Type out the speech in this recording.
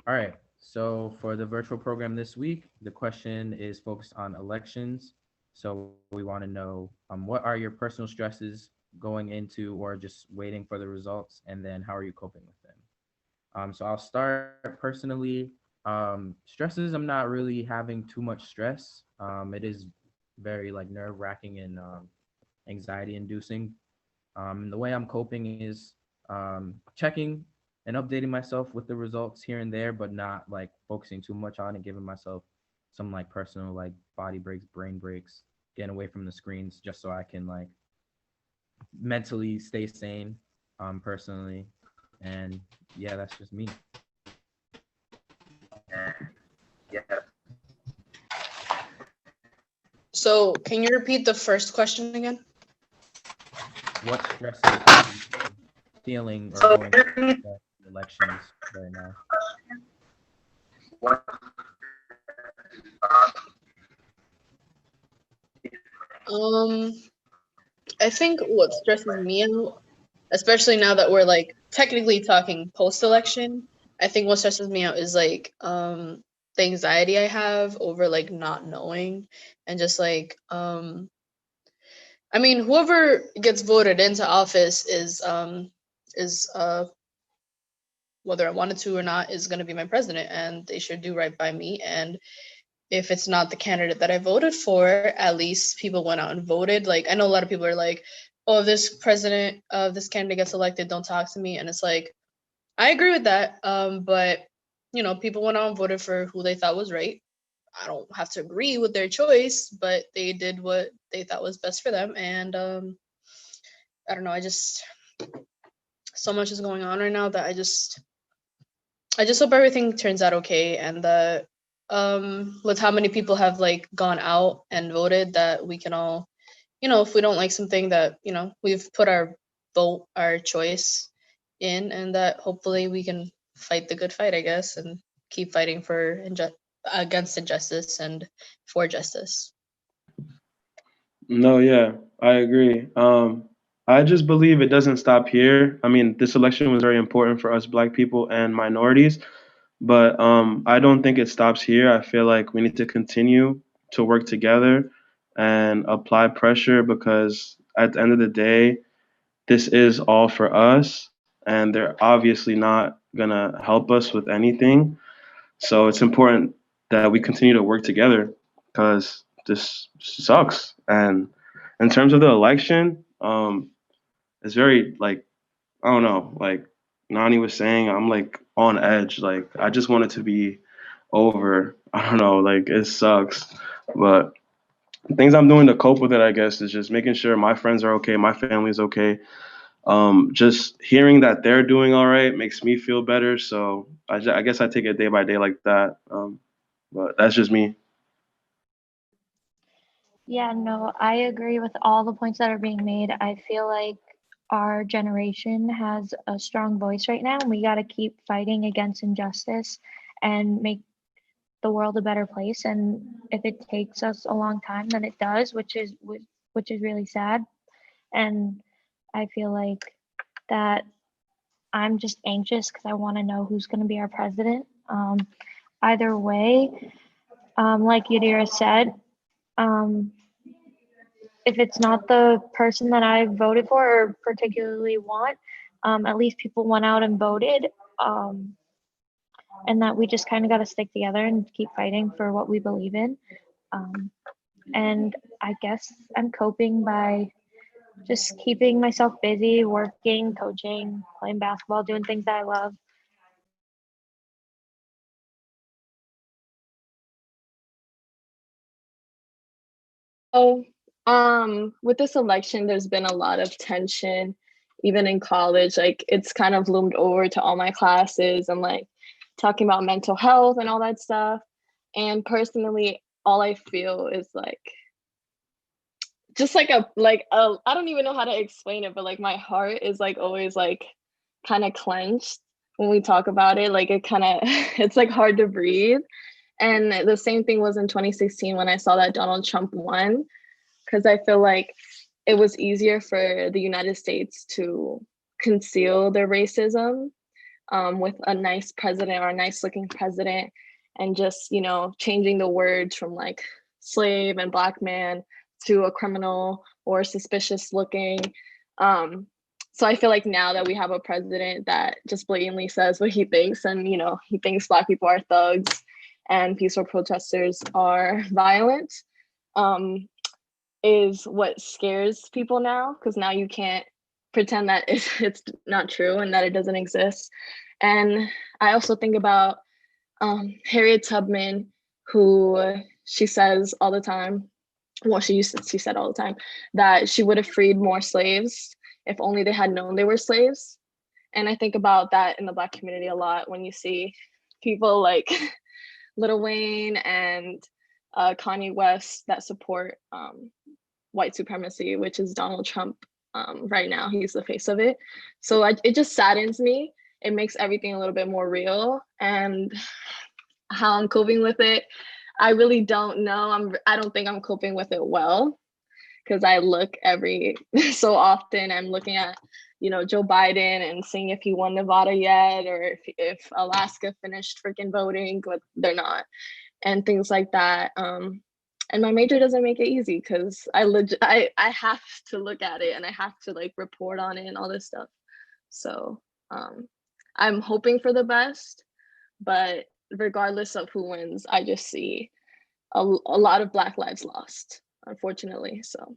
All right. So for the virtual program this week, the question is focused on elections. So we want to know what are your personal stresses going into or just waiting for the results, and then how are you coping with them? So I'll start personally. Stresses, I'm not really having too much stress. It is very like nerve wracking and anxiety inducing. The way I'm coping is checking and updating myself with the results here and there, but not like focusing too much on it, giving myself some like personal like body breaks, brain breaks, getting away from the screens just so I can like mentally stay sane, personally. And yeah, that's just me. So can you repeat the first question again? What stresses are you feeling or going through the elections right now? Um, I think what stresses me out, especially now that we're like technically talking post-election, I think what stresses me out is like the anxiety I have over like not knowing and just like I mean whoever gets voted into office is whether I wanted to or not is going to be my president and they should do right by me. And if it's not the candidate that I voted for, at least people went out and voted. Like I know a lot of people are like, "Oh, if this president of this candidate gets elected, don't talk to me." And it's like, I agree with that. But you know, people went out and voted for who they thought was right. I don't have to agree with their choice, but they did what they thought was best for them. And I don't know. I just so much is going on right now that I just hope everything turns out okay and that with how many people have like gone out and voted that we can all, you know, if we don't like something that, you know, we've put our vote, our choice in and that hopefully we can fight the good fight, I guess, and keep fighting for against injustice and for justice. No, yeah, I agree. I just believe it doesn't stop here. I mean, this election was very important for us Black people and minorities, but I don't think it stops here. I feel like we need to continue to work together and apply pressure because at the end of the day, this is all for us, and they're obviously not gonna help us with anything. So it's important that we continue to work together because this sucks. And in terms of the election, it's very like I don't know, like Nani was saying, I'm like on edge. Like I just want it to be over. I don't know, like it sucks, but things I'm doing to cope with it, I guess, is just making sure my friends are okay, my family's okay. Just hearing that they're doing all right makes me feel better. So I guess I take it day by day like that. But that's just me. Yeah, no, I agree with all the points that are being made. I feel like our generation has a strong voice right now, and we got to keep fighting against injustice and make the world a better place. And if it takes us a long time, then it does, which is really sad. And I feel like that I'm just anxious because I want to know who's going to be our president. Either way, like Yadira said, um, if it's not the person that I voted for or particularly want, at least people went out and voted, um, and that we just kind of got to stick together and keep fighting for what we believe in. Um, and I guess I'm coping by just keeping myself busy, working, coaching, playing basketball, doing things that I love. So, with this election, there's been a lot of tension, even in college. Like, it's kind of loomed over to all my classes and like talking about mental health and all that stuff. And personally, all I feel is like just like a I don't even know how to explain it, but like my heart is like always like kind of clenched when we talk about it. Like it kind of it's like hard to breathe. And the same thing was in 2016 when I saw that Donald Trump won, because I feel like it was easier for the United States to conceal their racism. with a nice president or a nice looking president, and just, you know, changing the words from like slave and black man to a criminal or suspicious looking. So I feel like now that we have a president that just blatantly says what he thinks, and, you know, he thinks black people are thugs and peaceful protesters are violent, is what scares people now, because now you can't pretend that it's not true and that it doesn't exist. And I also think about Harriet Tubman, who she says all the time, well, she said all the time that she would have freed more slaves if only they had known they were slaves. And I think about that in the Black community a lot when you see people like Lil Wayne and Kanye West that support white supremacy, which is Donald Trump right now. He's the face of it. So it just saddens me. It makes everything a little bit more real. And how I'm coping with it, I really don't know. I don't think I'm coping with it well, because I look every so often, I'm looking at, you know, Joe Biden and seeing if he won Nevada yet, or if Alaska finished freaking voting, but they're not, and things like that. And my major doesn't make it easy, because I have to look at it and I have to like report on it and all this stuff. So I'm hoping for the best, but regardless of who wins, I just see a lot of Black lives lost, unfortunately. So